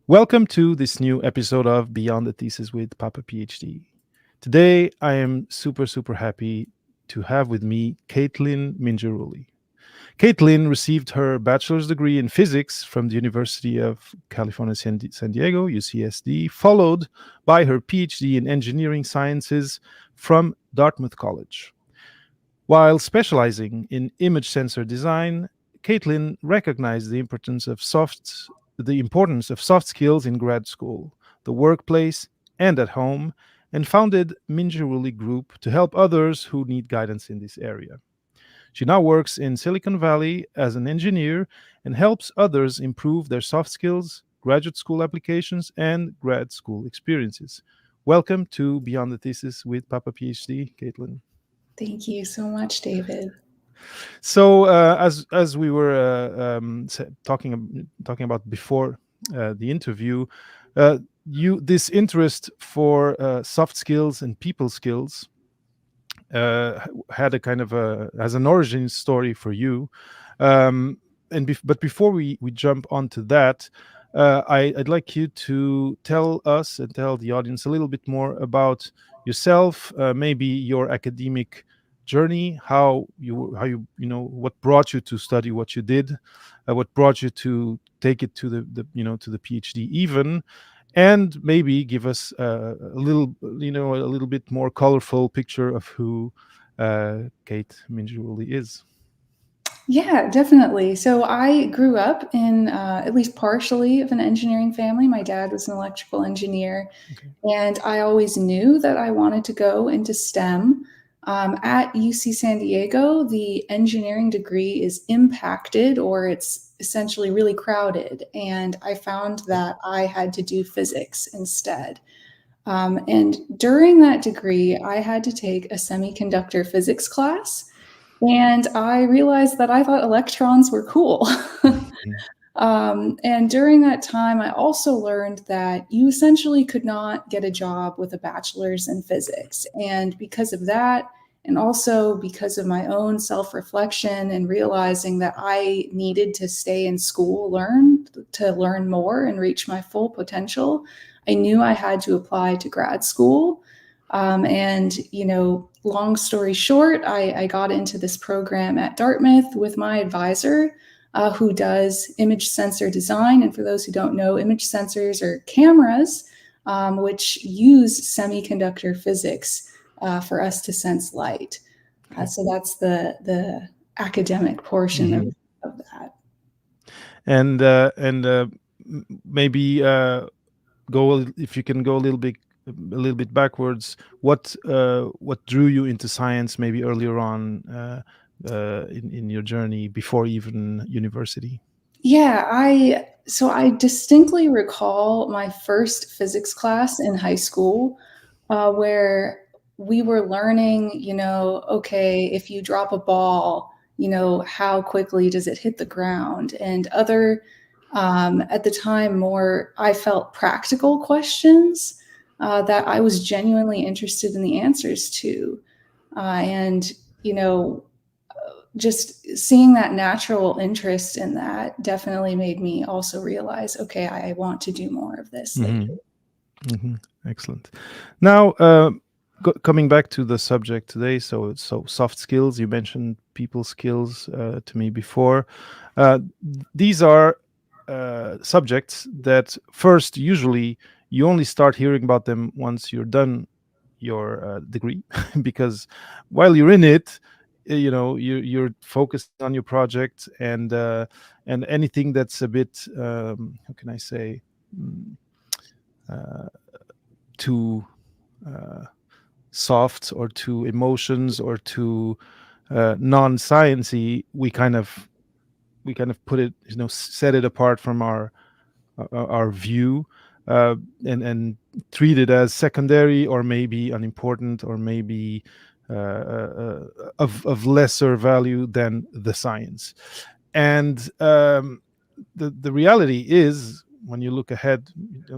Welcome to this new episode of Beyond the Thesis with Papa PhD. Today, I am super happy to have with me Kaitlin Mingirulli. Kaitlin received her bachelor's degree in physics from the University of California, San Diego, UCSD, followed by her PhD in engineering sciences from Dartmouth College. While specializing in image sensor design, Caitlin recognized the importance of soft skills in grad school, the workplace, and at home, and founded Minjiruli Group to help others who need guidance in this area. She now works in Silicon Valley as an engineer and helps others improve their soft skills, graduate school applications, and grad school experiences. Welcome to Beyond the Thesis with Papa PhD, Caitlin. Thank you so much, David. So as we were talking about before the interview, you this interest for soft skills and people skills had a kind of a as an origin story for you. But before we jump onto that, I'd like you to tell us and tell the audience a little bit more about yourself, maybe your academic journey, how you what brought you to study what you did, what brought you to take it to to the PhD even, and maybe give us a little bit more colorful picture of who Kate Minjuli is. Yeah, definitely. So I grew up in at least partially of an engineering family. My dad was an electrical engineer, Okay. and I always knew that I wanted to go into STEM. At UC San Diego, the engineering degree is impacted or it's essentially really crowded. And I found that I had to do physics instead. And during that degree, I had to take a semiconductor physics class. And I realized that I thought electrons were cool. Mhm. And during that time, I also learned that you essentially could not get a job with a bachelor's in physics. And because of that, and also because of my own self reflection and realizing that I needed to stay in school, learn more and reach my full potential, I knew I had to apply to grad school. Long story short, I got into this program at Dartmouth with my advisor, who does image sensor design. And for those who don't know, image sensors are cameras which use semiconductor physics for us to sense light. Okay. So that's the academic portion Mhm. of that. And maybe if you can go a little bit backwards. What drew you into science maybe earlier on in your journey before even university? Yeah, I distinctly recall my first physics class in high school, where we were learning, okay, if you drop a ball, how quickly does it hit the ground? And other, at the time, more I felt practical questions that I was genuinely interested in the answers to. And, you know, just seeing that natural interest in that definitely made me also realize, okay, I want to do more of this later. Hmm. Hmm. Excellent. Now, coming back to the subject today, so soft skills. You mentioned people skills to me before. These are subjects that first usually you only start hearing about them once you're done your degree, because while you're in it, you're focusing on your project, and anything that's a bit how can I say, mm, uh, too uh, soft or to emotions or to non-sciency, we kind of put it, set it apart from our view, uh, and treat it as secondary or maybe unimportant or maybe of lesser value than the science. And the reality is, when you look ahead,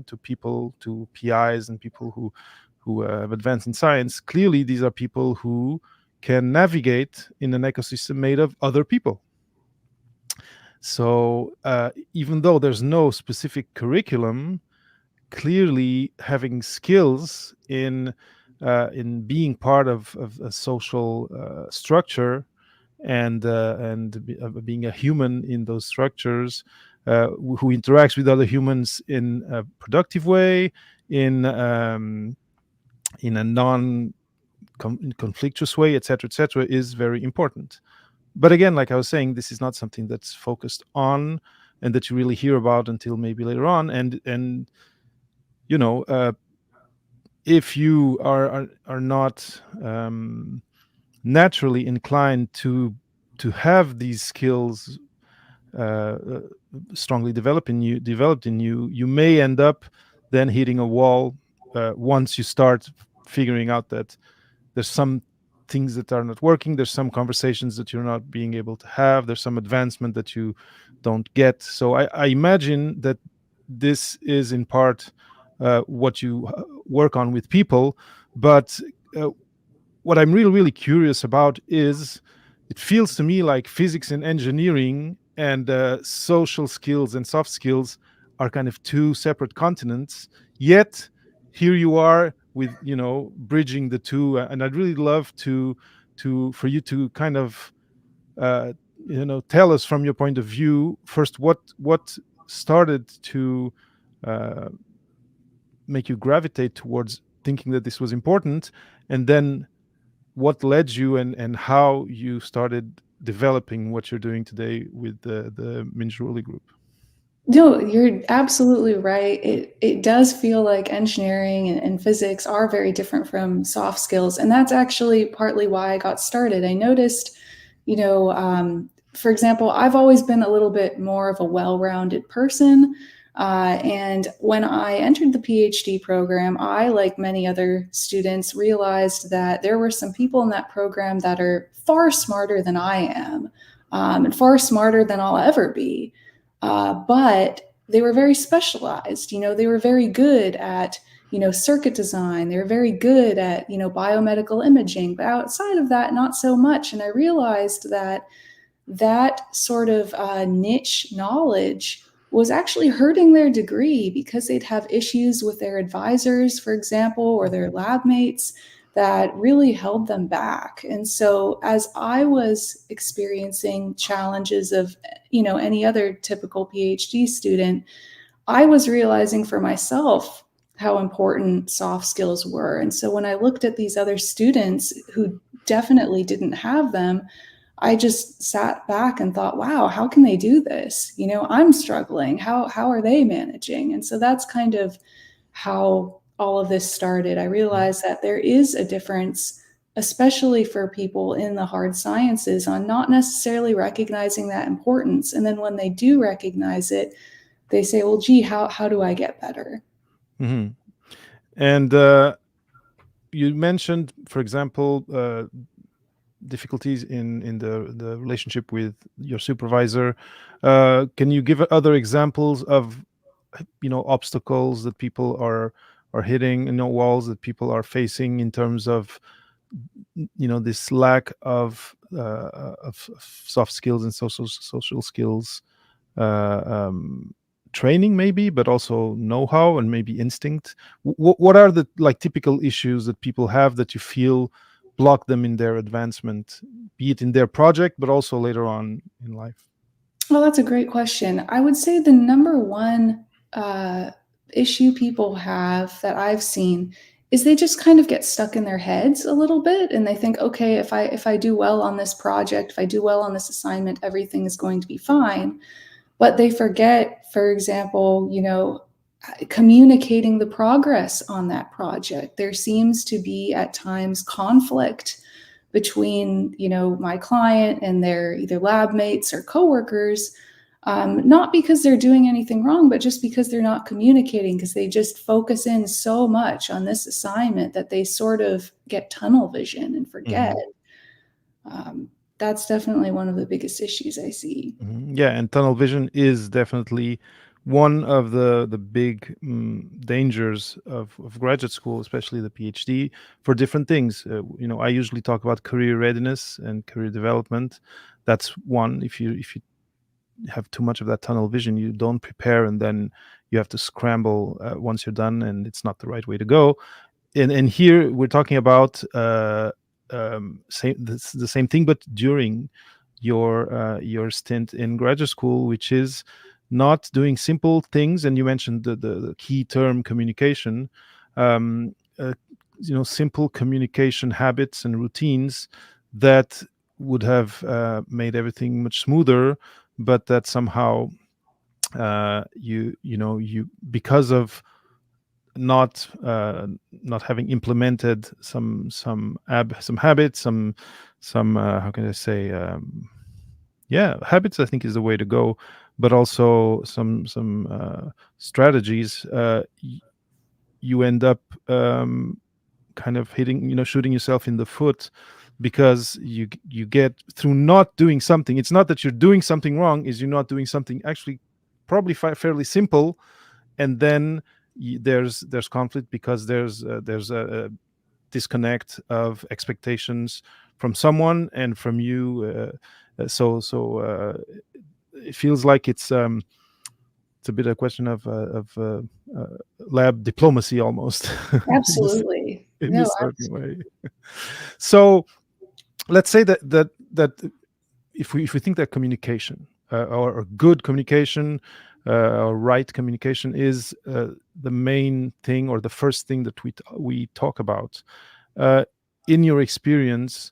to people, to PIs and people who have advanced in science, clearly these are people who can navigate in an ecosystem made of other people. So even though there's no specific curriculum, clearly having skills in being part of a social structure and being a human in those structures, who interacts with other humans in a productive way, in in a non conflictuous way, etc., is very important. But again, like I was saying, this is not something that's focused on and that you really hear about until maybe later on. And you know, if you are not naturally inclined to have these skills uh, uh, strongly developed in you, you may end up then hitting a wall once you start figuring out that there's some things that are not working, there's some conversations that you're not being able to have, there's some advancement that you don't get. So I imagine that this is in part what you work on with people. But uh, what I'm really curious about is, it feels to me like physics and engineering and social skills and soft skills are kind of two separate continents. Yet here you are with, bridging the two, and I'd really love to for you to kind of uh, tell us from your point of view first what started to uh, make you gravitate towards thinking that this was important, and then what led you and how you started developing what you're doing today with the Minjruli group. No, you're absolutely right. It does feel like engineering and physics are very different from soft skills, and that's actually partly why I got started. I noticed, for example, I've always been a little bit more of a well-rounded person, and when I entered the PhD program, I, like many other students, realized that there were some people in that program that are far smarter than I am, and far smarter than I'll ever be. But they were very specialized. They were very good at, circuit design. They were very good at, biomedical imaging. But outside of that, not so much. And I realized that that sort of niche knowledge was actually hurting their degree because they'd have issues with their advisors, for example, or their lab mates that really held them back. And so as I was experiencing challenges of, any other typical PhD student, I was realizing for myself how important soft skills were. And so when I looked at these other students who definitely didn't have them, I just sat back and thought, wow, how can they do this? I'm struggling. How are they managing? And so that's kind of how all of this started. I realized that there is a difference, especially for people in the hard sciences, on not necessarily recognizing that importance. And then when they do recognize it, they say, well, gee, how do I get better? Hmm. And you mentioned, for example, difficulties in the relationship with your supervisor. Can you give other examples of obstacles that people are hitting, walls that people are facing in terms of this lack of soft skills and social skills, training maybe, but also know-how and maybe instinct. What are the like typical issues that people have that you feel block them in their advancement, be it in their project but also later on in life? Well, that's a great question. I would say the number one issue people have that I've seen is they just kind of get stuck in their heads a little bit, and they think, okay, if I do well on this project, if I do well on this assignment, everything is going to be fine. But they forget, for example, communicating the progress on that project. There seems to be at times conflict between, my client and their either lab mates or coworkers, not because they're doing anything wrong, but just because they're not communicating, because they just focus in so much on this assignment that they sort of get tunnel vision and forget. Hmm. Um, that's definitely one of the biggest issues I see. Yeah, and tunnel vision is definitely one of the big dangers of graduate school, especially the PhD, for different things. I usually talk about career readiness and career development. That's one. If you have too much of that tunnel vision. You don't prepare, and then you have to scramble once you're done, and it's not the right way to go. And here we're talking about the same thing, but during your stint in graduate school, which is not doing simple things. And you mentioned the key term communication. Um, uh, simple communication habits and routines that would have made everything much smoother, but that somehow you because of not having implemented some habits, some how can I say, yeah, habits, I think, is the way to go, but also some strategies. You end up kind of shooting yourself in the foot, because you get, through not doing something. It's not that you're doing something wrong, is you're not doing something actually probably fairly simple, and then there's conflict, because there's a disconnect of expectations from someone and from you. It feels like it's a bit a question of lab diplomacy almost. in this Absolutely. in No, this certain way. So let's say that if we think that communication, or good communication, or right communication, is the main thing, or the first thing that we talk about, uh, in your experience,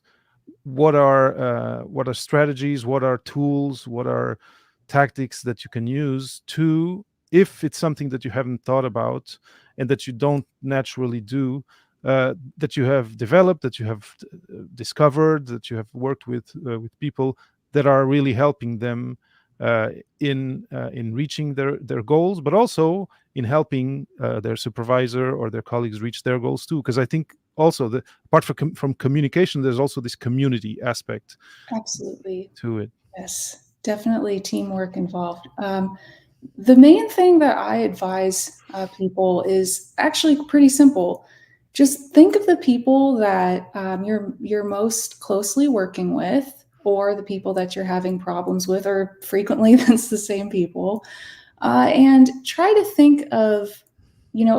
what are strategies, what are tools, what are tactics that you can use to, if it's something that you haven't thought about and that you don't naturally do, that you have developed, that you have discovered, that you have worked with people that are really helping them uh, in reaching their goals, but also in helping their supervisor or their colleagues reach their goals too. Because I think also, apart from communication, there's also this community aspect absolutely. to it. Yes, definitely teamwork involved. The main thing that I advise people is actually pretty simple. Just think of the people that you're most closely working with, or the people that you're having problems with, or frequently that's the same people, and try to think of,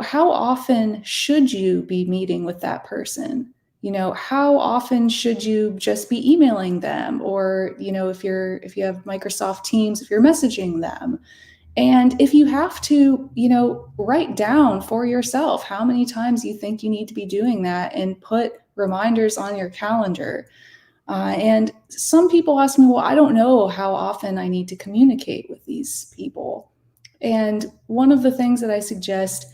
how often should you be meeting with that person? How often should you just be emailing them, or if you have Microsoft Teams, if you're messaging them, and if you have to, write down for yourself how many times you think you need to be doing that, and put reminders on your calendar. And some people ask me, well, I don't know how often I need to communicate with these people. And one of the things that I suggest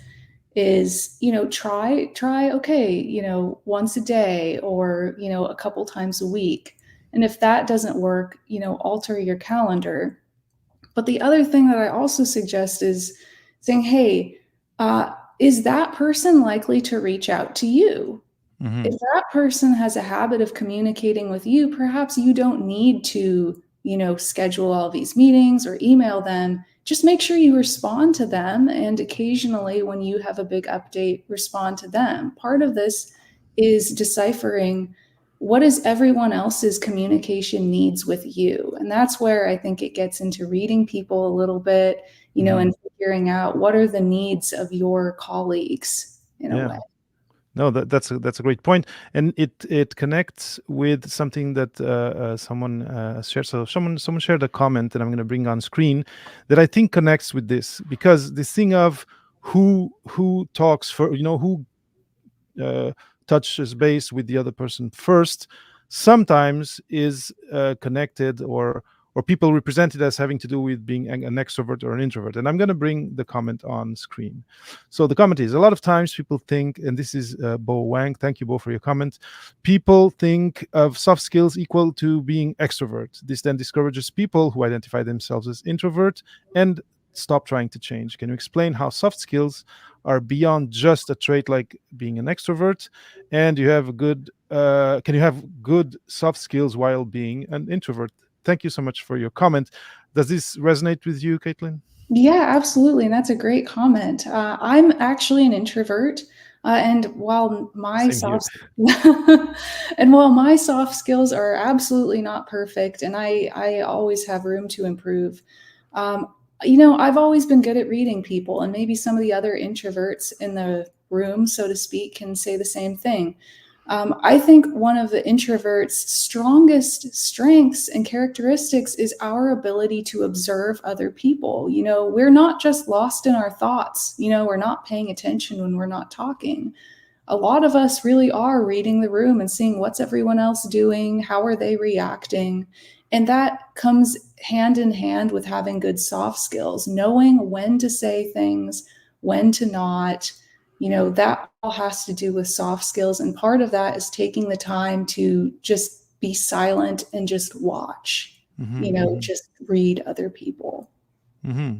is, try, okay, once a day, or, a couple times a week. And if that doesn't work, alter your calendar. But the other thing that I also suggest is saying, hey, is that person likely to reach out to you? Hmm. If that person has a habit of communicating with you, perhaps you don't need to, schedule all these meetings or email them. Just make sure you respond to them. And occasionally, when you have a big update, respond to them. Part of this is deciphering what is everyone else's communication needs with you. And that's where I think it gets into reading people a little bit, Hmm. and figuring out what are the needs of your colleagues in a Yeah. way. No, that's a great point, and it connects with something that someone shared. So someone shared a comment that I'm going to bring on screen, that I think connects with this, because this thing of who talks for, who uh, touches base with the other person first, sometimes is connected, or people represent it as having to do with being an extrovert or an introvert. And I'm going to bring the comment on screen. So the comment is, a lot of times people think, and this is Bo Wang, thank you, Bo, for your comment. People think of soft skills equal to being extrovert. This then discourages people who identify themselves as introvert and stop trying to change. Can you explain how soft skills are beyond just a trait like being an extrovert, and you have a good can you have good soft skills while being an introvert? Thank you so much for your comment. Does this resonate with you, Caitlin? Yeah, absolutely. And that's a great comment. I'm actually an introvert. And while my Same here. soft and while my soft skills are absolutely not perfect, and I always have room to improve, Um, I've always been good at reading people, and maybe some of the other introverts in the room, so to speak, can say the same thing. I think one of the introverts' strongest strengths and characteristics is our ability to observe other people. We're not just lost in our thoughts, we're not paying attention when we're not talking. A lot of us really are reading the room and seeing what's everyone else doing, how are they reacting. And that comes hand in hand with having good soft skills, knowing when to say things, when to not. That all has to do with soft skills. And part of that is taking the time to just be silent and just watch, Hmm. Hmm. just read other people. Hmm.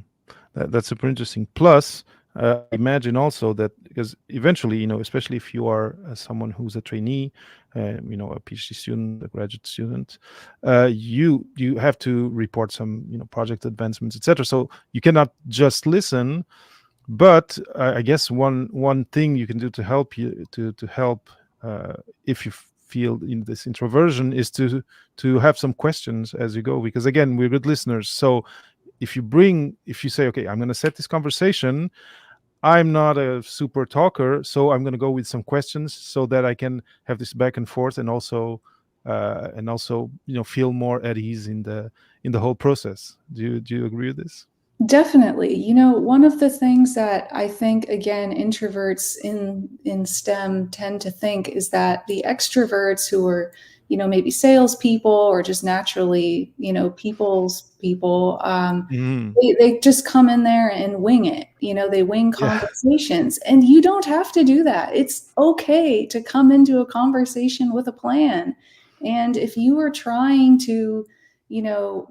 That's super interesting. Plus, I imagine also that because eventually, especially if you are someone who's a trainee, a PhD student, a graduate student, you have to report some, project advancements, etc. So you cannot just listen. But I guess one thing you can do to help you to help if you feel in this introversion is to have some questions as you go, because again, we're good listeners. So if you say, okay, I'm going to set this conversation, I'm not a super talker, so I'm going to go with some questions so that I can have this back and forth, and also feel more at ease in the whole process. Do you agree with this? Definitely. One of the things that I think, again, introverts in STEM tend to think is that the extroverts who are, maybe salespeople or just naturally, people's people, Mm. they just come in there and wing it. They wing Yeah. conversations, and you don't have to do that. It's okay to come into a conversation with a plan. And if you are trying to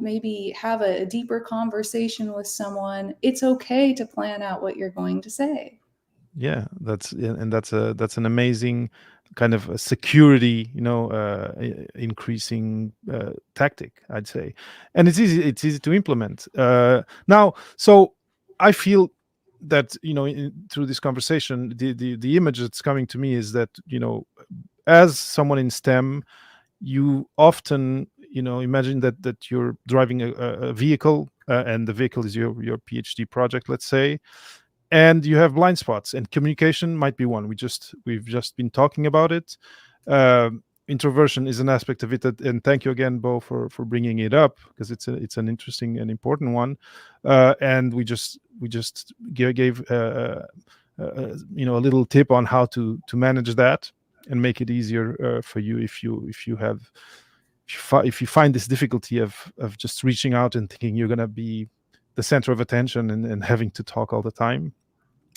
maybe have a deeper conversation with someone, it's okay to plan out what you're going to say. Yeah, and that's an amazing kind of a security, increasing tactic, I'd say, and it's easy to implement. Now, so I feel that through this conversation, the image that's coming to me is that as someone in STEM, you often imagine that you're driving a vehicle, and the vehicle is your PhD project, let's say, and you have blind spots, and communication might be one. We've just been talking about it. Introversion is an aspect of it, and thank you again, Bo, for bringing it up, because it's an interesting and important one. And we just gave a little tip on how to manage that and make it easier for you if you find this difficulty of just reaching out and thinking you're going to be the center of attention, and having to talk all the time.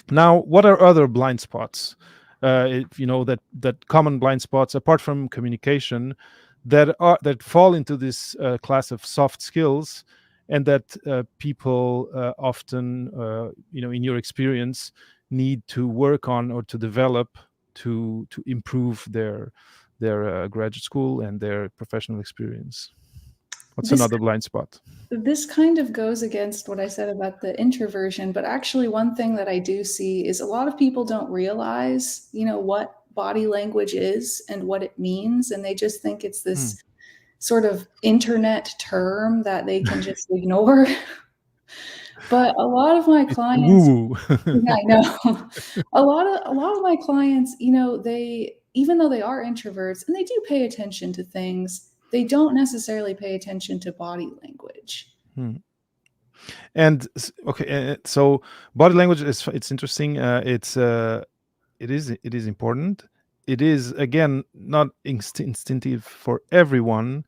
Now, what are other blind spots? If you know that common blind spots apart from communication that fall into this class of soft skills, and that people often, in your experience, need to work on or to develop to improve their graduate school and their professional experience. What's This another blind spot? this kind of goes against what I said about the introversion, but actually one thing that I do see is a lot of people don't realize, what body language is and what it means, and they just think it's Hmm. this sort of internet term that they can just ignore. But a lot of my It's clients, woo woo. yeah, I know. A lot of my clients, they even though they are introverts and they do pay attention to things, they don't necessarily pay attention to body language. And okay, so body language is it's interesting. It is important. It is again not instinctive for everyone.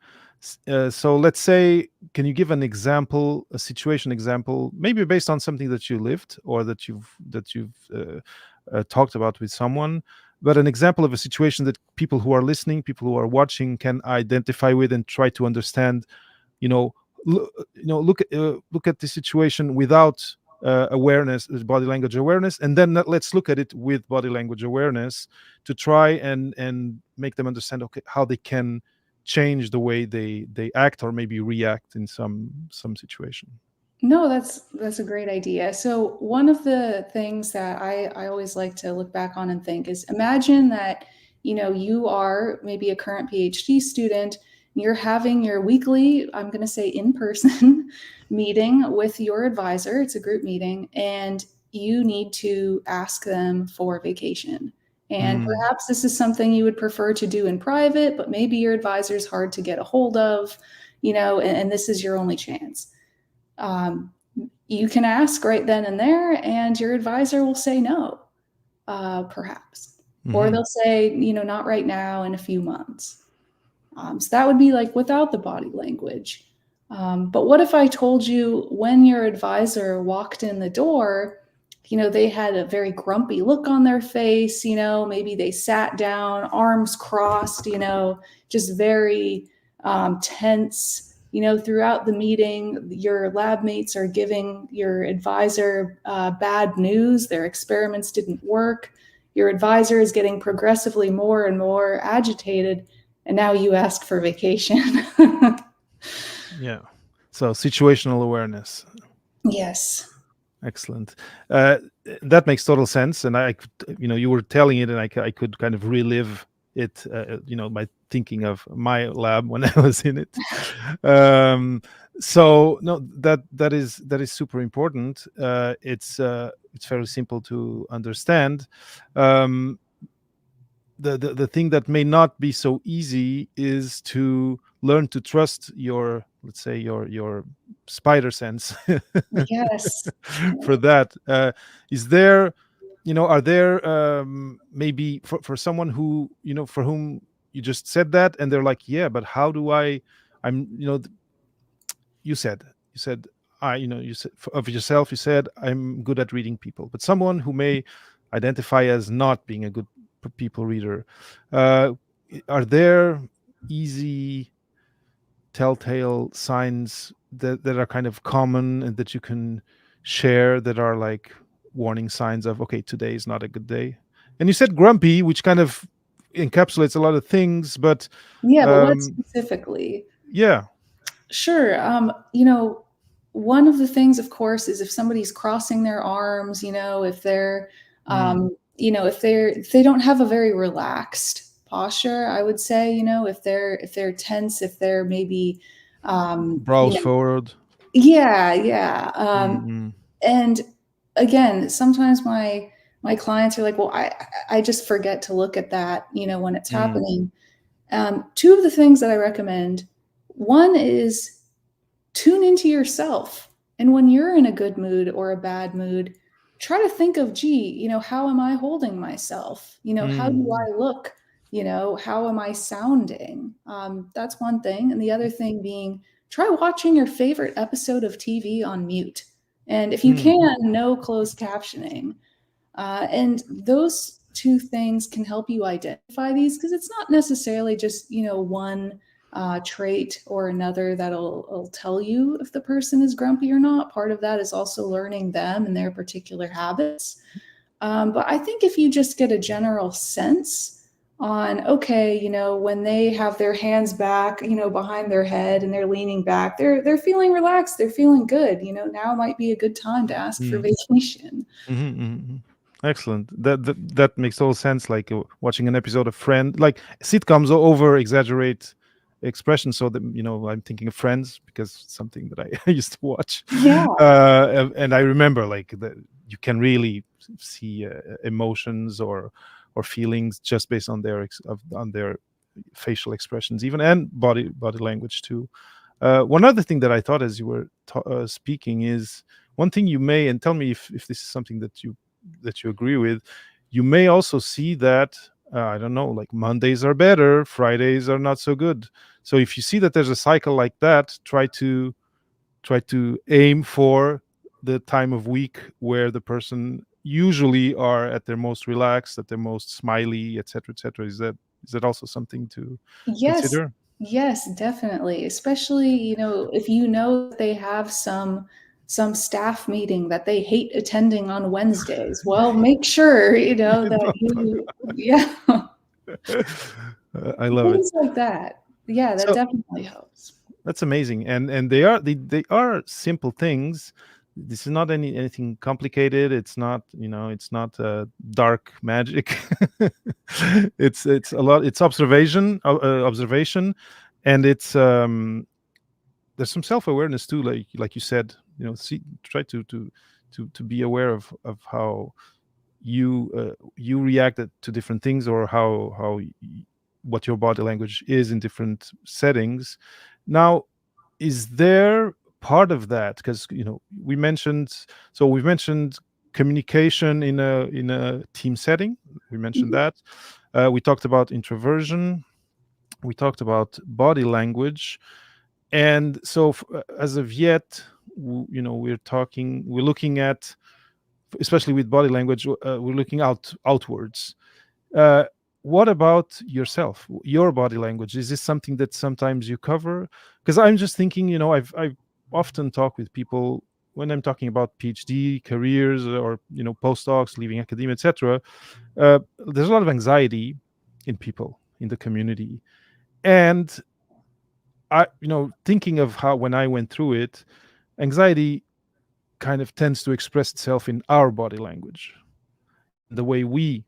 So let's say, can you give an example, a situation example, maybe based on something that you lived or that you've talked about with someone, but an example of a situation that people who are listening, people who are watching, can identify with and try to understand. You know, look at the situation without awareness, body language awareness, and then let's look at it with body language awareness to try and make them understand, okay, how they can change the way they act or maybe react in some situation. No, that's a great idea. So one of the things that I always like to look back on and think is imagine that, you are maybe a current PhD student, you're having your weekly, I'm going to say in person meeting with your advisor. It's a group meeting, and you need to ask them for vacation. And Mm. perhaps this is something you would prefer to do in private, but maybe your advisor is hard to get a hold of, and this is your only chance. Um, you can ask right then and there, and your advisor will say no, perhaps. Or Hmm. they'll say, not right now, in a few months. So that would be like without the body language. But what if I told you when your advisor walked in the door, they had a very grumpy look on their face, maybe they sat down, arms crossed, just very tense. Throughout the meeting, your lab mates are giving your advisor bad news. Their experiments didn't work. Your advisor is getting progressively more and more agitated, and now you ask for vacation. Yeah. So situational awareness. Yes. Excellent. Uh, that makes total sense. And I could, you were telling it, and I could kind of relive it, by thinking of my lab when I was in it. Um, so no, that is super important. It's very simple to understand. Um, the thing that may not be so easy is to learn to trust your, let's say, your spider sense. Yes. For that, is there, are there, maybe for someone who, for whom you just said that and they're like, yeah, but how do I'm, you said you said you said of yourself, you said, I'm good at reading people, but someone who may identify as not being a good people reader, uh, are there easy telltale signs that are kind of common and that you can share, that are like warning signs of, okay, today is not a good day? And you said grumpy, which kind of encapsulates a lot of things, but Yeah, but what um specifically? yeah. Sure. One of the things, of course, is if somebody's crossing their arms, if they're, Mm. if they don't have a very relaxed posture, I would say, if they're tense, if they're maybe, um, you Browse know, forward. yeah, yeah. Mm-mm. And again, sometimes my clients are like, well, I just forget to look at that, when it's Mm. happening. Two of the things that I recommend, one is tune into yourself. And when you're in a good mood or a bad mood, try to think of, gee, how am I holding myself? How do Mm. I look? How am I sounding? That's one thing. And the other thing being, try watching your favorite episode of TV on mute. And if you Mm. can, no closed captioning. And those two things can help you identify these, because it's not necessarily just, one trait or another that'll tell you if the person is grumpy or not. Part of that is also learning them and their particular habits. But I think if you just get a general sense on, okay, when they have their hands back, behind their head and they're leaning back, they're feeling relaxed, they're feeling good. Now might be a good time to ask for Mm. vacation. Mhm, mhm, mhm. Excellent. That makes all sense. Like, watching an episode of Friends, like sitcoms over exaggerate expressions. So that, I'm thinking of Friends because it's something that I I used to watch, Yeah. and I remember like you can really see emotions or feelings just based on on their facial expressions, even, and body language too. One other thing that I thought as you were speaking is one thing you may, and tell me if this is something that you agree with. You may also see that, I don't know, like Mondays are better, Fridays are not so good. So if you see that there's a cycle like that, try to aim for the time of week where the person usually are at their most relaxed, at their most smiley, etc., etc. Is that also something to Yes, consider? yes, definitely. Especially, if you know that they have some staff meeting that they hate attending on Wednesdays. Well, make sure, that you, yeah, I love it. things like that. Yeah, that So definitely helps. that's amazing, and they are simple things. This is not anything complicated. It's not dark magic. It's a lot. It's observation, and it's there's some self-awareness too, like you said, see, try to be aware of how you reacted to different things, or what your body language is in different settings. Now, is there part of that, because we've mentioned communication in a team setting. We mentioned Mhm. that. We talked about introversion. We talked about body language. And so, as of yet, we're looking at, especially with body language, we're looking outwards. uh, what about yourself, your body language? Is this something that sometimes you cover? Because I'm just thinking, I've often talked with people when I'm talking about PhD careers, or postdocs leaving academia, etc. There's a lot of anxiety in people in the community. And thinking of how, when I went through it, anxiety kind of tends to express itself in our body language, in the way we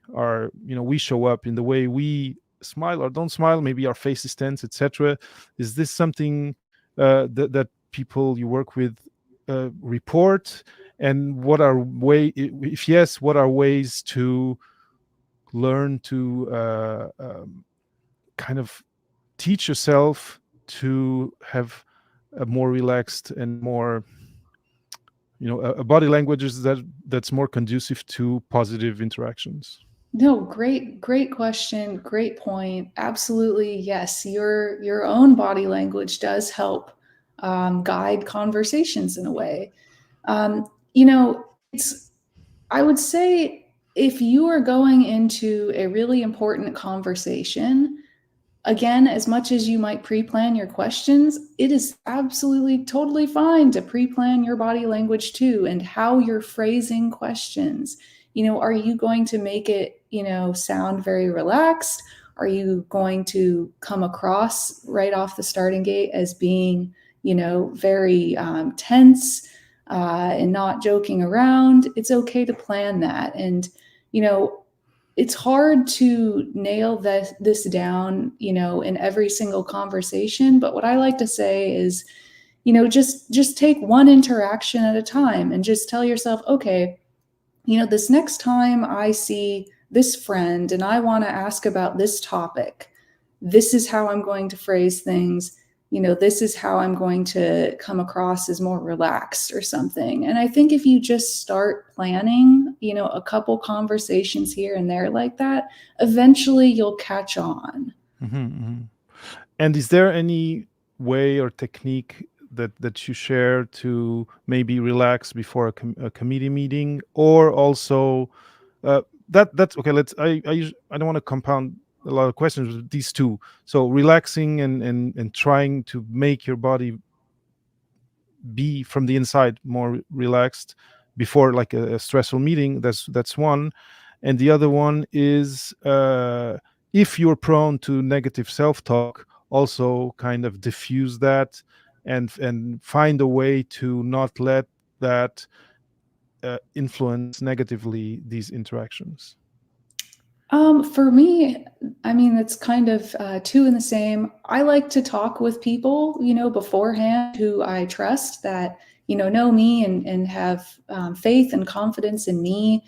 show up, in the way we smile or don't smile, maybe our face is tense, etc. Is this something that people you work with report? And what are if yes, what are ways to learn to kind of teach yourself to have a more relaxed and more, a body language that's more conducive to positive interactions? No, great question, great point. Absolutely, yes. Your own body language does help guide conversations in a way. It's, I would say, if you are going into a really important conversation, again, as much as you might pre-plan your questions, it is absolutely totally fine to pre-plan your body language too, and how you're phrasing questions. Are you going to make it, sound very relaxed? Are you going to come across right off the starting gate as being, very tense and not joking around? It's okay to plan that. And, you know, it's hard to nail this down, in every single conversation. But what I like to say is, just take one interaction at a time and just tell yourself, okay, this next time I see this friend and I want to ask about this topic, this is how I'm going to phrase things. This is how I'm going to come across as more relaxed or something. And I think if you just start planning, a couple conversations here and there like that, eventually you'll catch on. Hmm. And is there any way or technique that you share to maybe relax before a committee meeting, or also uh, that's okay? I don't want to compound a lot of questions with these two. So relaxing and trying to make your body be from the inside more relaxed before, like, a stressful meeting. That's one. And the other one is, if you're prone to negative self-talk, also kind of diffuse that, and find a way to not let that influence negatively these interactions. For me, I mean, it's kind of two in the same. I like to talk with people, beforehand, who I trust, that, know me and have faith and confidence in me.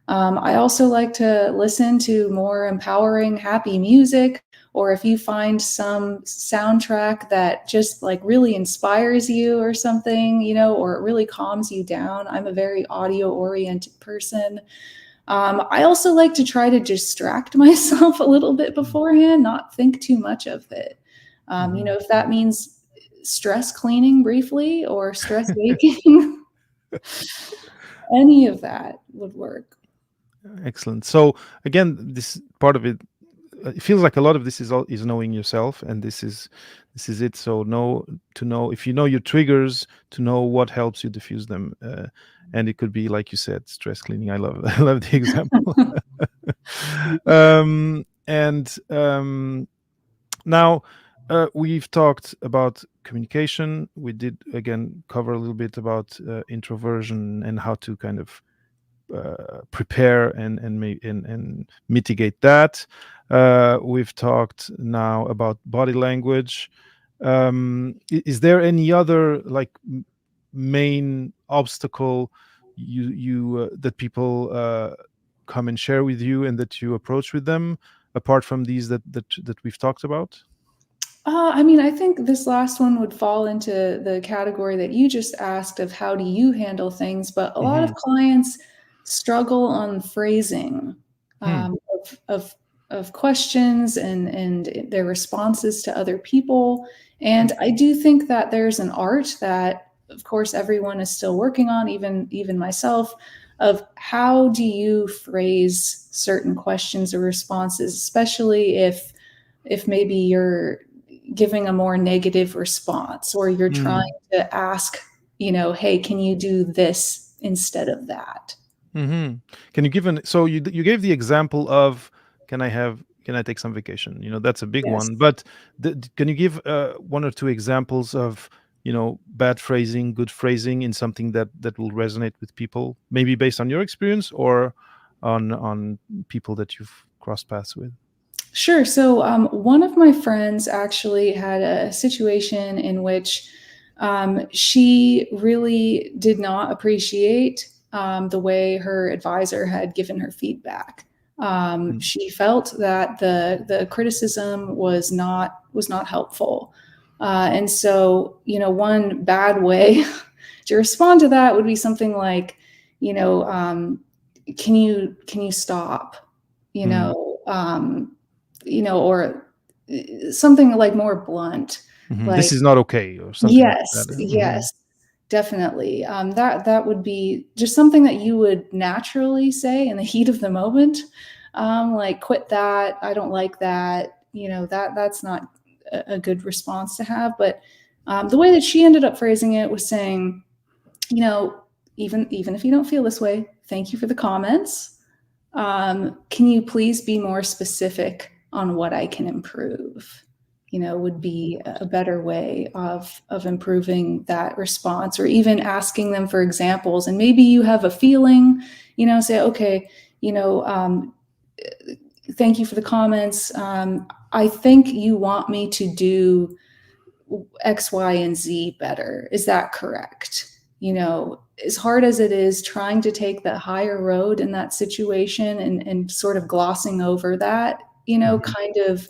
I also like to listen to more empowering, happy music, or if you find some soundtrack that just like really inspires you or something, or it really calms you down. I'm a very audio oriented person. I also like to try to distract myself a little bit beforehand, not think too much of it. Mhm. If that means stress cleaning briefly or stress baking, any of that would work. Excellent. So again, this part of it, it feels like a lot of this is knowing yourself, and this is it. So know if you know your triggers, to know what helps you diffuse them. And it could be, like you said, stress cleaning. I love I love the example. And now, we've talked about communication. We did again cover a little bit about introversion and how to kind of prepare and mitigate that. We've talked now about body language. Is there any other like main obstacle you that people come and share with you and that you approach with them, apart from these that we've talked about? I mean, I think this last one would fall into the category that you just asked of how do you handle things, but a lot of Hmm. clients struggle on phrasing Hmm. um, of questions and their responses to other people. And I do think that there's an art that, of course, everyone is still working on, even myself, of how do you phrase certain questions or responses, especially if maybe you're giving a more negative response or you're trying Hmm. to ask, hey, can you do this instead of that? Hmm. Can you give an so you gave the example of can I take some vacation? That's a big Yes. one. But can you give one or two examples of bad phrasing, good phrasing in something that will resonate with people, maybe based on your experience or on people that you've crossed paths with? Sure. So, one of my friends actually had a situation in which she really did not appreciate the way her advisor had given her feedback. Mm. She felt that the criticism was not helpful, and so one bad way to respond to that would be something like, you know, can you stop? You Mm. know. Or something like more blunt, Mhm. like This is not okay, or something like yes, that. Mhm. yes, definitely. That would be just something that you would naturally say in the heat of the moment, like quit that. I don't like that. That's not a good response to have. But the way that she ended up phrasing it was saying, you know, even if you don't feel this way, thank you for the comments. Can you please be more specific on what I can improve? Would be a better way of improving that response, or even asking them for examples. And maybe you have a feeling, say, okay, you know, um, thank you for the comments. I think you want me to do X, Y, and Z better. Is that correct? As hard as it is trying to take the higher road in that situation and sort of glossing over that, Mhm. kind of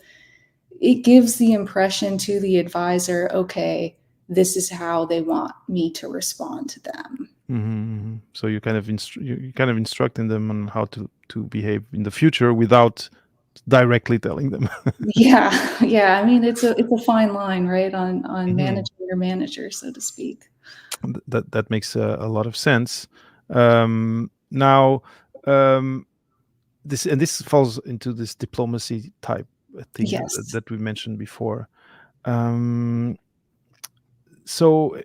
it gives the impression to the advisor, okay, this is how they want me to respond to them. Mhm, mhm. So you kind of you kind of instructing them on how to behave in the future without directly telling them. Yeah, yeah. I mean, it's a fine line, right, on Mhm. managing your manager, so to speak. That makes a lot of sense. Now, um, this falls into this diplomacy type thing Yes. that we mentioned before. Um, so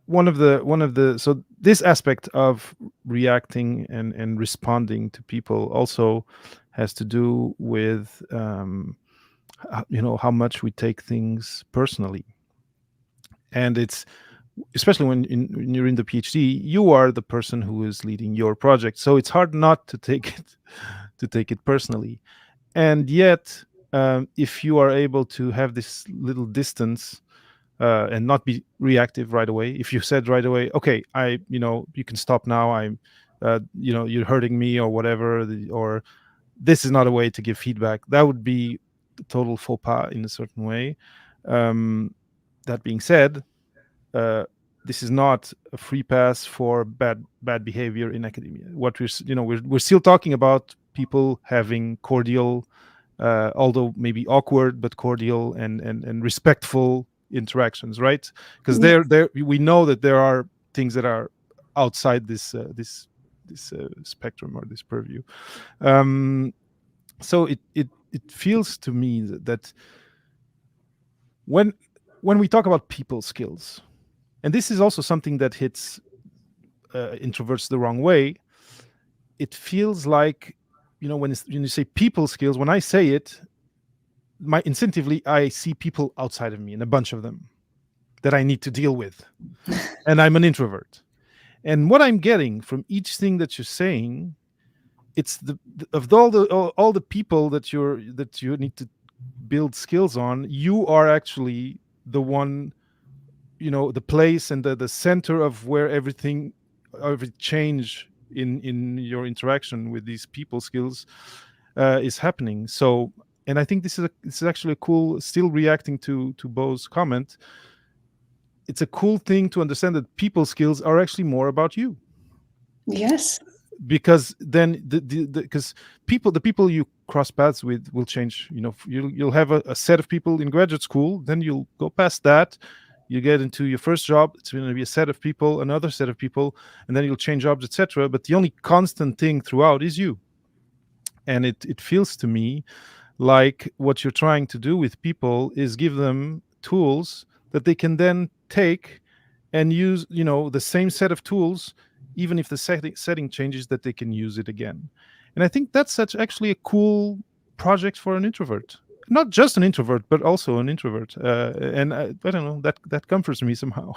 one of the so this aspect of reacting and responding to people also has to do with how much we take things personally. And it's especially when you're in the PhD, you are the person who is leading your project, so it's hard not to take it to take it personally. And yet, if you are able to have this little distance and not be reactive right away. If you said right away, okay, you can stop now. You're hurting me or whatever, or this is not a way to give feedback. That would be a total faux pas in a certain way. Um, that being said, uh, this is not a free pass for bad behavior in academia. What we're still talking about people having cordial, although maybe awkward but cordial and respectful interactions, right? Because Yes. there we know that there are things that are outside this spectrum or this purview. Um, so it feels to me that when when we talk about people skills, and this is also something that hits introverts the wrong way. It feels like when you say people skills, when I say it, my instinctively I see people outside of me and a bunch of them that I need to deal with, and I'm an introvert. And what I'm getting from each thing that you're saying, it's of all the people that you need to build skills on, you are actually the one, the place and the center of where everything, every change in your interaction with these people skills is happening. So, and I think this is actually a cool, still reacting to Bo's comment, it's a cool thing to understand that people skills are actually more about you, Yes. because then because the people you cross paths with will change. You'll have a set of people in graduate school, then you'll go past that, you get into your first job, it's going to be a set of people, another set of people, and then you'll change jobs, etc. But the only constant thing throughout is you. And it feels to me like what you're trying to do with people is give them tools that they can then take and use, the same set of tools, even if the setting changes, that they can use it again. And I think that's such actually a cool project for an introvert, not just an introvert but also an introvert, and I don't know, that comforts me somehow.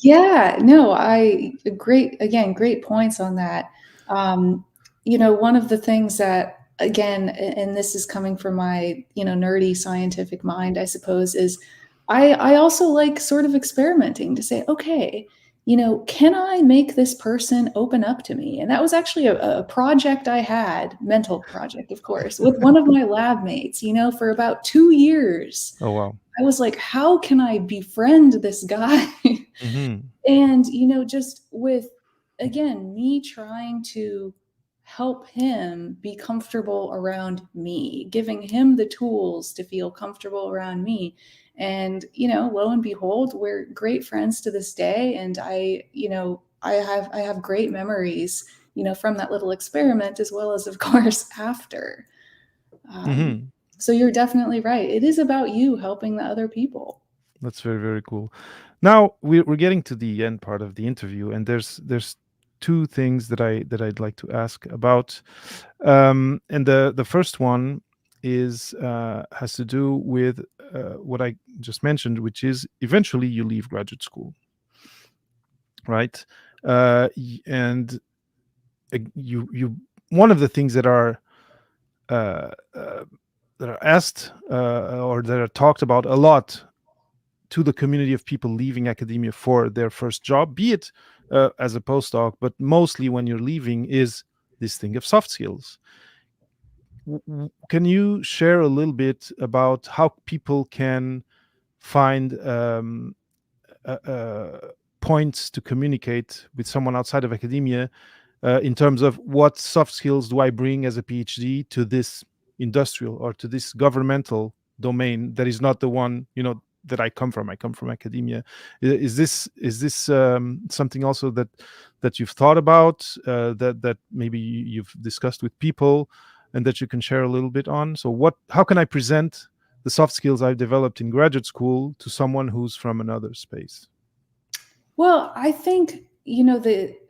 Yeah, no, I great points on that. One of the things that, again, and this is coming from my, nerdy scientific mind, I suppose, is I also like sort of experimenting to say, okay, can I make this person open up to me? And that was actually a project I had, mental project, of course, with one of my lab mates, for about 2 years. Oh, wow. I was like, how can I befriend this guy? Hmm. And, just with, again, me trying to help him be comfortable around me, giving him the tools to feel comfortable around me. And, lo and behold, we're great friends to this day. And I have great memories, from that little experiment, as well as, of course, after. Um, Hmm. so you're definitely right. It is about you helping the other people. That's very, very cool. Now we're getting to the end part of the interview, and there's two things that I'd like to ask about. And the first one is has to do with what I just mentioned, which is eventually you leave graduate school, right? And you one of the things uh, uh, that are asked or that are talked about a lot to the community of people leaving academia for their first job, be it as a postdoc, but mostly when you're leaving, is this thing of soft skills. Can you share a little bit about how people can find uh, uh, points to communicate with someone outside of academia, in terms of what soft skills do I bring as a PhD to this industrial or to this governmental domain that is not the one, that I come from. I come from academia. Is this something also that you've thought about, that maybe you've discussed with people, and that you can share a little bit on? So how can I present the soft skills I've developed in graduate school to someone who's from another space? Well, I think,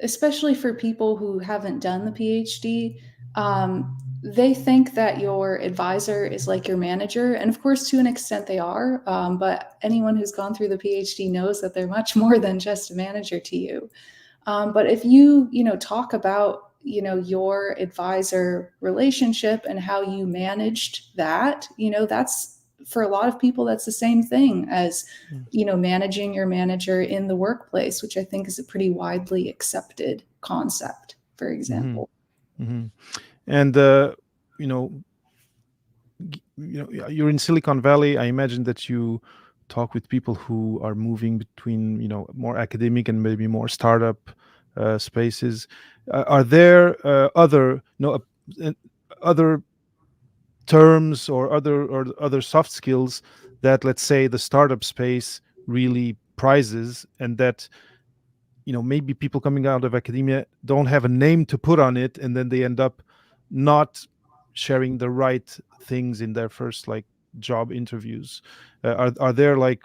especially for people who haven't done the PhD, they think that your advisor is like your manager. And of course, to an extent, they are. But anyone who's gone through the PhD knows that they're much more than just a manager to you. But if you, talk about, your advisor relationship and how you managed that, that's, for a lot of people, that's the same thing as, managing your manager in the workplace, which I think is a pretty widely accepted concept, for Mm-hmm. example. Mm-hmm. And you know you're in Silicon Valley. I imagine that you talk with people who are moving between, more academic and maybe more startup spaces. Are there uh, other terms or other soft skills that, let's say, the startup space really prizes, and that, maybe people coming out of academia don't have a name to put on it, and then they end up not sharing the right things in their first, like, job interviews? Are there, like,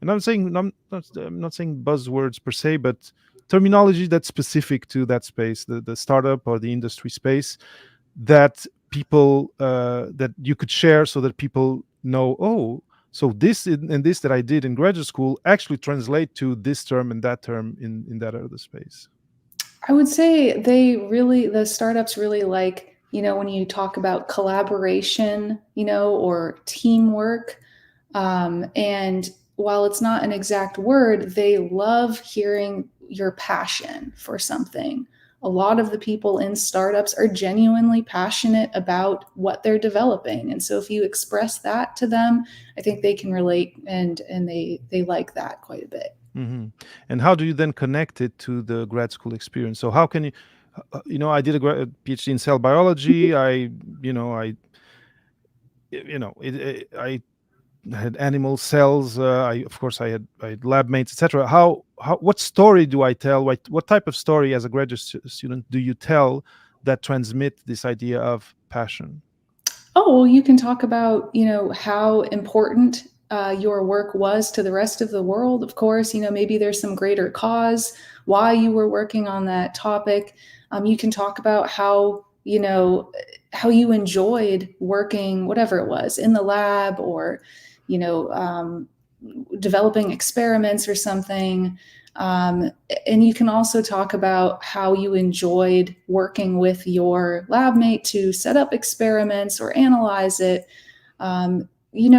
and I'm not saying buzzwords per se, but terminology that's specific to that space, the startup or the industry space, that people that you could share, so that people know, oh, so this and this that I did in graduate school actually translate to this term and that term in that other space. I would say the startups really like when you talk about collaboration, or teamwork. And while it's not an exact word, they love hearing your passion for something. A lot of the people in startups are genuinely passionate about what they're developing. And so if you express that to them, I think they can relate, and they like that quite a bit. Hmm. And how do you then connect it to the grad school experience? So how can you, I did a PhD in cell biology. I had animal cells. Of course, I had lab mates, etc. What story do I tell? What type of story as a graduate student do you tell that transmit this idea of passion? Oh, well, you can talk about, how important your work was to the rest of the world. Of course, maybe there's some greater cause why you were working on that topic. You can talk about how you enjoyed working, whatever it was, in the lab, or, you know, um, developing experiments or something. And you can also talk about how you enjoyed working with your lab mate to set up experiments or analyze it.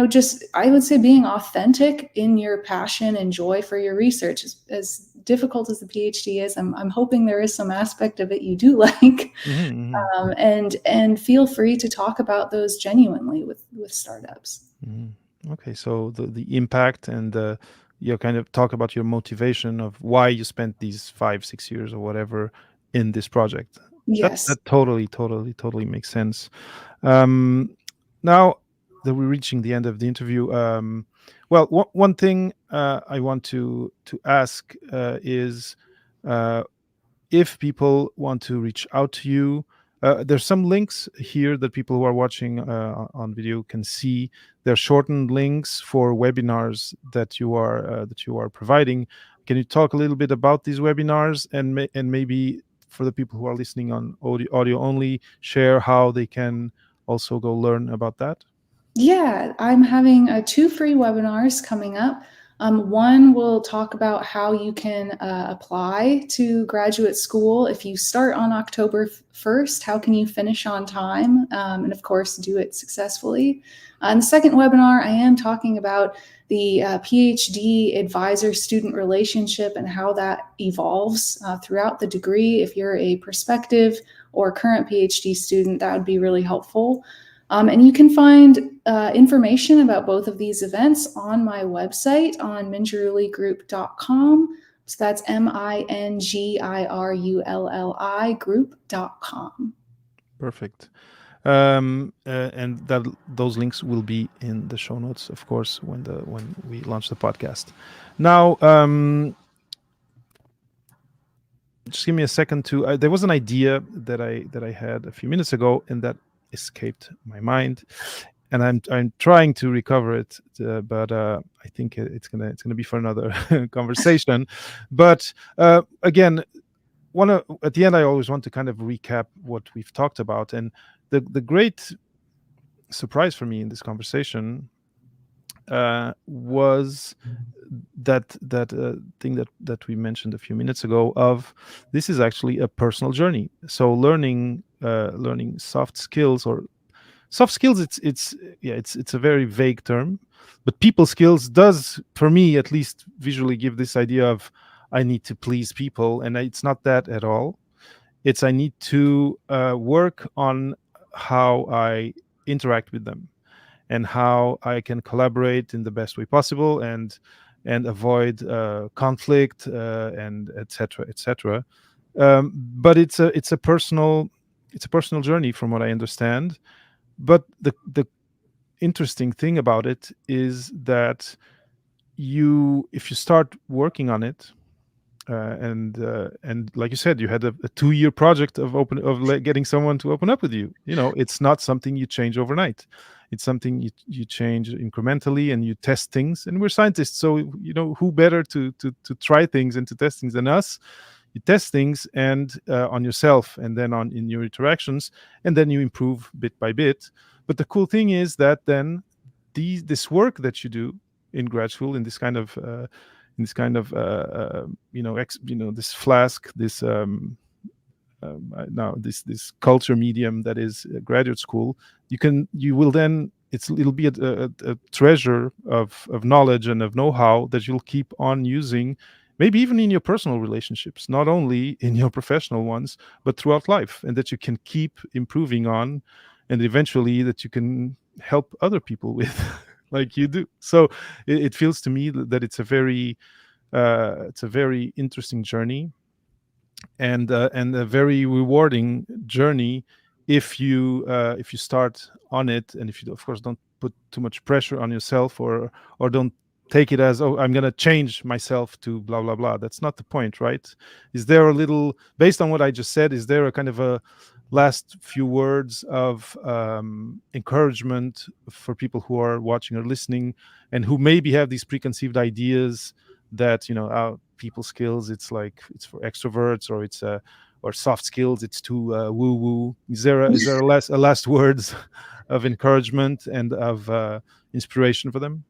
Just, I would say, being authentic in your passion and joy for your research. As difficult as the PhD is, I'm hoping there is some aspect of it you do like. Hmm. And feel free to talk about those genuinely with startups. Hmm. Okay, so the impact and you kind of talk about your motivation of why you spent these 5 6 years or whatever in this project. That Yes. that totally makes sense. Um, Now that we're reaching the end of the interview, well, one thing I want to ask is uh, if people want to reach out to you. There's some links here that people who are watching on video can see. They're shortened links for webinars that you are providing. Can you talk a little bit about these webinars, and maybe for the people who are listening on audio only, share how they can also go learn about that? Yeah, I'm having two free webinars coming up. One will talk about how you can apply to graduate school. If you start on October 1st, how can you finish on time? And of course, do it successfully. And the second webinar, I am talking about the PhD advisor student relationship and how that evolves throughout the degree. If you're a prospective or current PhD student, that would be really helpful. And you can find information about both of these events on my website on mingirulligroup.com. So that's MINGIRULLI group.com. Perfect. And that those links will be in the show notes, of course, when we launch the podcast. Now, just give me a second to. There was an idea that I had a few minutes ago, and that escaped my mind, and I'm trying to recover it, but I think it's gonna be for another conversation. But again, at the end, I always want to kind of recap what we've talked about, and the great surprise for me in this conversation was that thing that we mentioned a few minutes ago, of this is actually a personal journey. So learning soft skills, or soft skills, it's a very vague term, but people skills does, for me at least, visually give this idea of I need to please people, and it's not that at all. It's I need to work on how I interact with them, and how I can collaborate in the best way possible, and avoid conflict, and etc. etc. But it's a personal journey, from what I understand. But the interesting thing about it is that if you start working on it, and like you said, you had a 2 year project getting someone to open up with you. It's not something you change overnight. It's something you change incrementally, and you test things. And we're scientists, so who better to try things and to test things than us? You test things, and on yourself, and then on in your interactions, and then you improve bit by bit. But the cool thing is that then this work that you do in grad school, in this kind of this flask, this now this culture medium that is graduate school, you will then it'll be a treasure of knowledge and of know-how that you'll keep on using, maybe even in your personal relationships, not only in your professional ones, but throughout life, and that you can keep improving on, and eventually that you can help other people with like you do. So it feels to me that it's a very interesting journey, and a very rewarding journey if you start on it, and if you of course don't put too much pressure on yourself, or don't take it as, oh, I'm going to change myself to blah blah blah. That's not the point, right? Is there a little, based on what I just said, is there a kind of a last few words of encouragement for people who are watching or listening, and who maybe have these preconceived ideas that, people skills, it's like it's for extroverts, or it's or soft skills, it's too woo woo. Is there a last words of encouragement and of inspiration for them?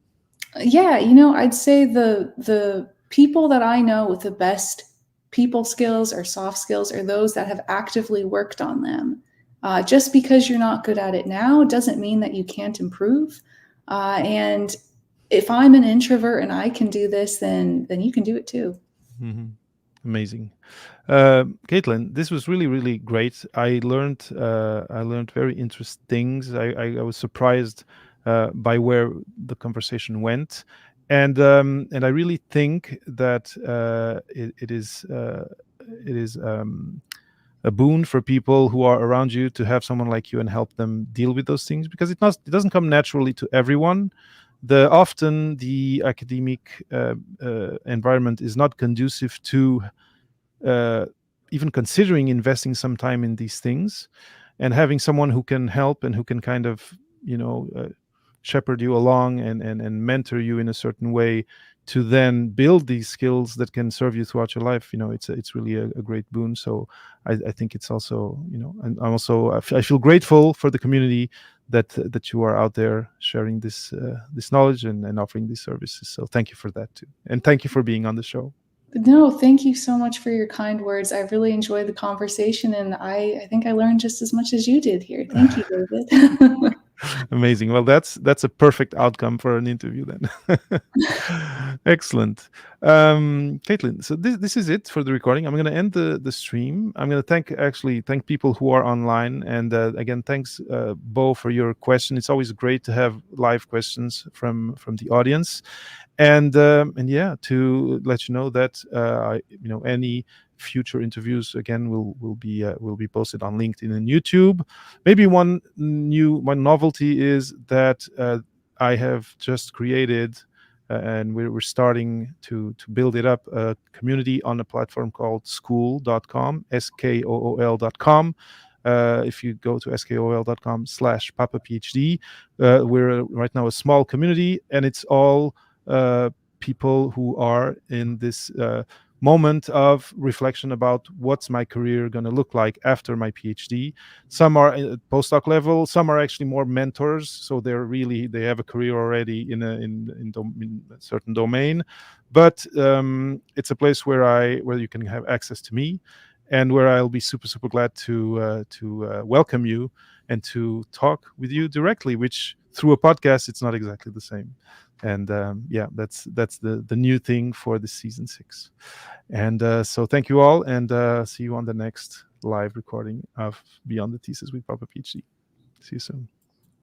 Yeah, I'd say the people that I know with the best people skills or soft skills are those that have actively worked on them. Just because you're not good at it now doesn't mean that you can't improve. And if I'm an introvert and I can do this, then you can do it too. Hmm. Amazing. Caitlin, this was really, really great. I learned very interesting things. I was surprised by where the conversation went, and I really think that it is a boon for people who are around you to have someone like you and help them deal with those things, because it doesn't come naturally to everyone. Often the academic environment is not conducive to uh, even considering investing some time in these things, and having someone who can help and who can kind of, shepherd you along, and mentor you in a certain way to then build these skills that can serve you throughout your life. It's really a great boon. So I think it's also, and I'm also, I feel grateful for the community that you are out there sharing this knowledge, and offering these services. So thank you for that too, and thank you for being on the show. No, thank you so much for your kind words. I really enjoyed the conversation, and I think I learned just as much as you did here. Thank you, David. Amazing. Well, that's a perfect outcome for an interview then. Excellent. Caitlin, so this is it for the recording. I'm going to end the stream. I'm going to thank people who are online, and again, thanks, Bo, for your question. It's always great to have live questions from the audience, and yeah, to let you know that any future interviews again will be posted on LinkedIn and YouTube. Maybe one novelty is that I have just created, and we're starting to build it up, a community on a platform called skool.com, skool.com. If you go to skool.com/papa phd, we're right now a small community, and it's all people who are in this moment of reflection about what's my career going to look like after my PhD. Some are at postdoc level, some are actually more mentors, so they have a career already in a certain domain. But it's a place where you can have access to me, and where I'll be super super glad to welcome you and to talk with you directly, which through a podcast it's not exactly the same. And yeah, that's the new thing for the season 6. And so thank you all, and see you on the next live recording of Beyond the Thesis with Papa PhD. See you soon.